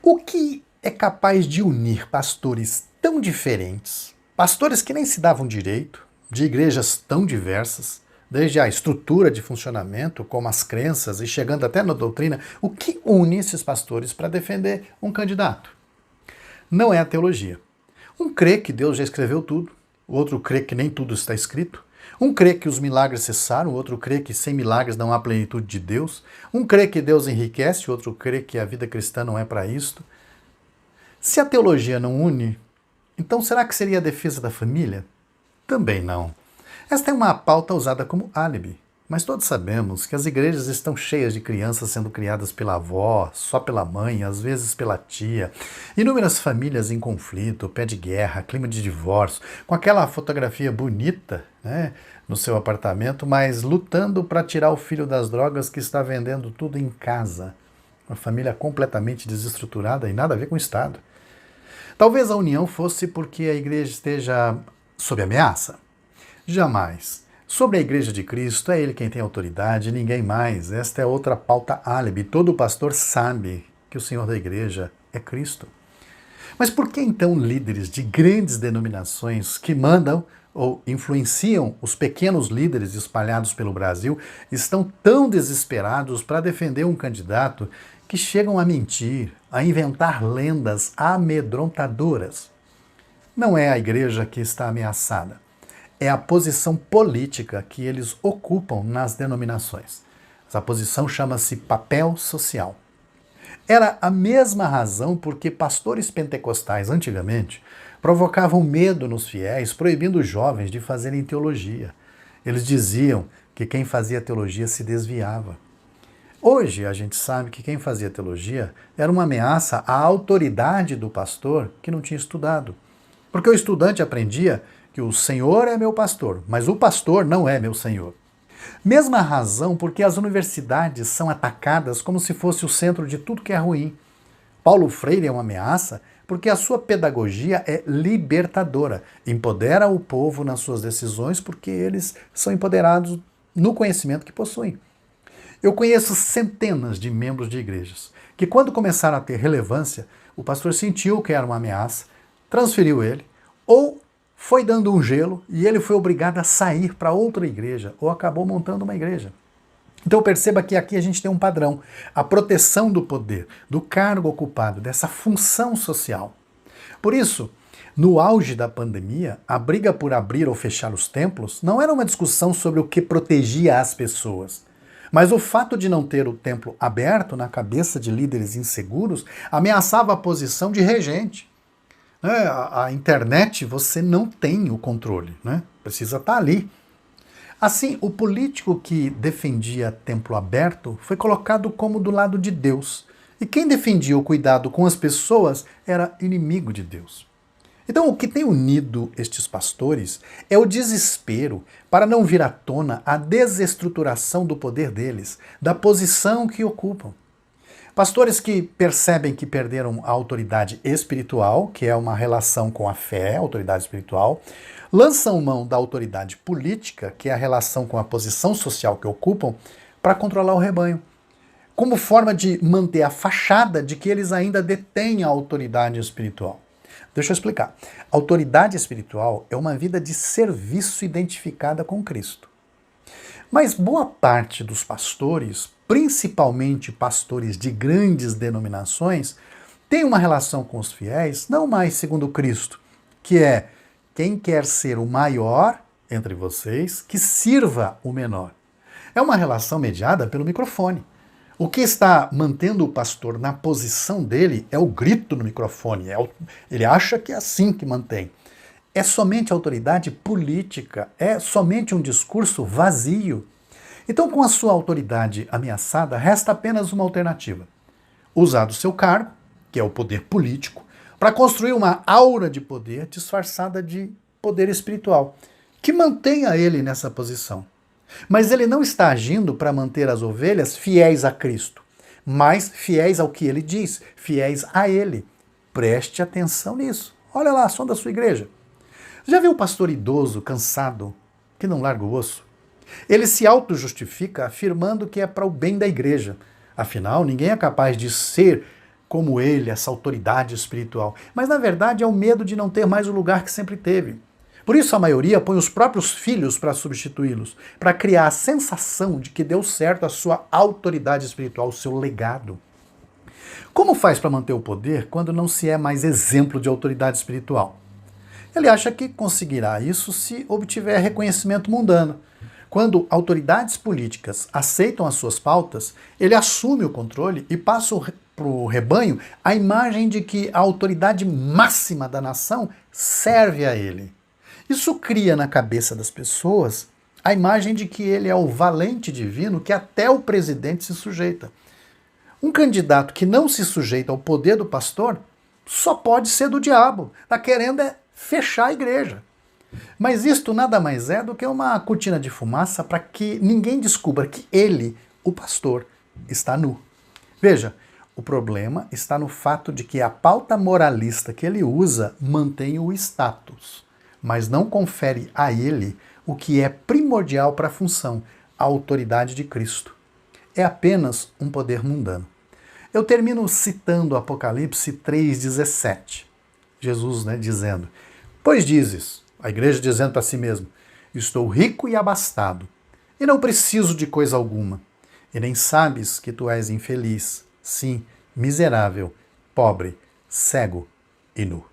O que é capaz de unir pastores tão diferentes, pastores que nem se davam direito, de igrejas tão diversas, desde a estrutura de funcionamento, como as crenças e chegando até na doutrina, o que une esses pastores para defender um candidato? Não é a teologia. Um crê que Deus já escreveu tudo, o outro crê que nem tudo está escrito. Um crê que os milagres cessaram, o outro crê que sem milagres não há plenitude de Deus. Um crê que Deus enriquece, o outro crê que a vida cristã não é para isto. Se a teologia não une, então será que seria a defesa da família? Também não. Esta é uma pauta usada como álibi, mas todos sabemos que as igrejas estão cheias de crianças sendo criadas pela avó, só pela mãe, às vezes pela tia. Inúmeras famílias em conflito, pé de guerra, clima de divórcio, com aquela fotografia bonita, né, no seu apartamento, mas lutando para tirar o filho das drogas que está vendendo tudo em casa. Uma família completamente desestruturada e nada a ver com o Estado. Talvez a união fosse porque a igreja esteja sob ameaça. Jamais. Sobre a Igreja de Cristo, é ele quem tem autoridade, ninguém mais. Esta é outra pauta álibi. Todo pastor sabe que o Senhor da Igreja é Cristo. Mas por que então líderes de grandes denominações que mandam ou influenciam os pequenos líderes espalhados pelo Brasil estão tão desesperados para defender um candidato que chegam a mentir, a inventar lendas amedrontadoras? Não é a igreja que está ameaçada. É a posição política que eles ocupam nas denominações. Essa posição chama-se papel social. Era a mesma razão porque pastores pentecostais antigamente provocavam medo nos fiéis, proibindo os jovens de fazerem teologia. Eles diziam que quem fazia teologia se desviava. Hoje a gente sabe que quem fazia teologia era uma ameaça à autoridade do pastor que não tinha estudado. Porque o estudante aprendia que o Senhor é meu pastor, mas o pastor não é meu Senhor. Mesma razão porque as universidades são atacadas como se fosse o centro de tudo que é ruim. Paulo Freire é uma ameaça porque a sua pedagogia é libertadora, empodera o povo nas suas decisões porque eles são empoderados no conhecimento que possuem. Eu conheço centenas de membros de igrejas que, quando começaram a ter relevância, o pastor sentiu que era uma ameaça, transferiu ele, ou foi dando um gelo e ele foi obrigado a sair para outra igreja, ou acabou montando uma igreja. Então perceba que aqui a gente tem um padrão, a proteção do poder, do cargo ocupado, dessa função social. Por isso, no auge da pandemia, a briga por abrir ou fechar os templos não era uma discussão sobre o que protegia as pessoas, mas o fato de não ter o templo aberto na cabeça de líderes inseguros ameaçava a posição de regente. A internet, você não tem o controle, né? Precisa estar ali. Assim, o político que defendia templo aberto foi colocado como do lado de Deus. E quem defendia o cuidado com as pessoas era inimigo de Deus. Então, o que tem unido estes pastores é o desespero para não vir à tona a desestruturação do poder deles, da posição que ocupam. Pastores que percebem que perderam a autoridade espiritual, que é uma relação com a fé, a autoridade espiritual, lançam mão da autoridade política, que é a relação com a posição social que ocupam, para controlar o rebanho, como forma de manter a fachada de que eles ainda detêm a autoridade espiritual. Deixa eu explicar. Autoridade espiritual é uma vida de serviço identificada com Cristo. Mas boa parte dos pastores, principalmente pastores de grandes denominações, tem uma relação com os fiéis não mais segundo Cristo, que é quem quer ser o maior entre vocês, que sirva o menor. É uma relação mediada pelo microfone. O que está mantendo o pastor na posição dele é o grito no microfone. Ele acha que é assim que mantém. É somente autoridade política, é somente um discurso vazio. Então, com a sua autoridade ameaçada, resta apenas uma alternativa: usar do seu cargo, que é o poder político, para construir uma aura de poder disfarçada de poder espiritual, que mantenha ele nessa posição. Mas ele não está agindo para manter as ovelhas fiéis a Cristo, mas fiéis ao que ele diz, fiéis a ele. Preste atenção nisso. Olha lá, som da sua igreja. Já viu o pastor idoso, cansado, que não larga o osso? Ele se auto-justifica afirmando que é para o bem da igreja. Afinal, ninguém é capaz de ser como ele, essa autoridade espiritual, mas na verdade é o medo de não ter mais o lugar que sempre teve. Por isso a maioria põe os próprios filhos para substituí-los, para criar a sensação de que deu certo a sua autoridade espiritual, o seu legado. Como faz para manter o poder quando não se é mais exemplo de autoridade espiritual? Ele acha que conseguirá isso se obtiver reconhecimento mundano. Quando autoridades políticas aceitam as suas pautas, ele assume o controle e passa para o rebanho a imagem de que a autoridade máxima da nação serve a ele. Isso cria na cabeça das pessoas a imagem de que ele é o valente divino que até o presidente se sujeita. Um candidato que não se sujeita ao poder do pastor só pode ser do diabo. Está querendo fechar a igreja. Mas isto nada mais é do que uma cortina de fumaça para que ninguém descubra que ele, o pastor, está nu. Veja, o problema está no fato de que a pauta moralista que ele usa mantém o status, mas não confere a ele o que é primordial para a função, a autoridade de Cristo. É apenas um poder mundano. Eu termino citando Apocalipse 3,17. Jesus, dizendo: "Pois dizes", a igreja dizendo para si mesma, "estou rico e abastado, e não preciso de coisa alguma. E nem sabes que tu és infeliz, sim, miserável, pobre, cego e nu."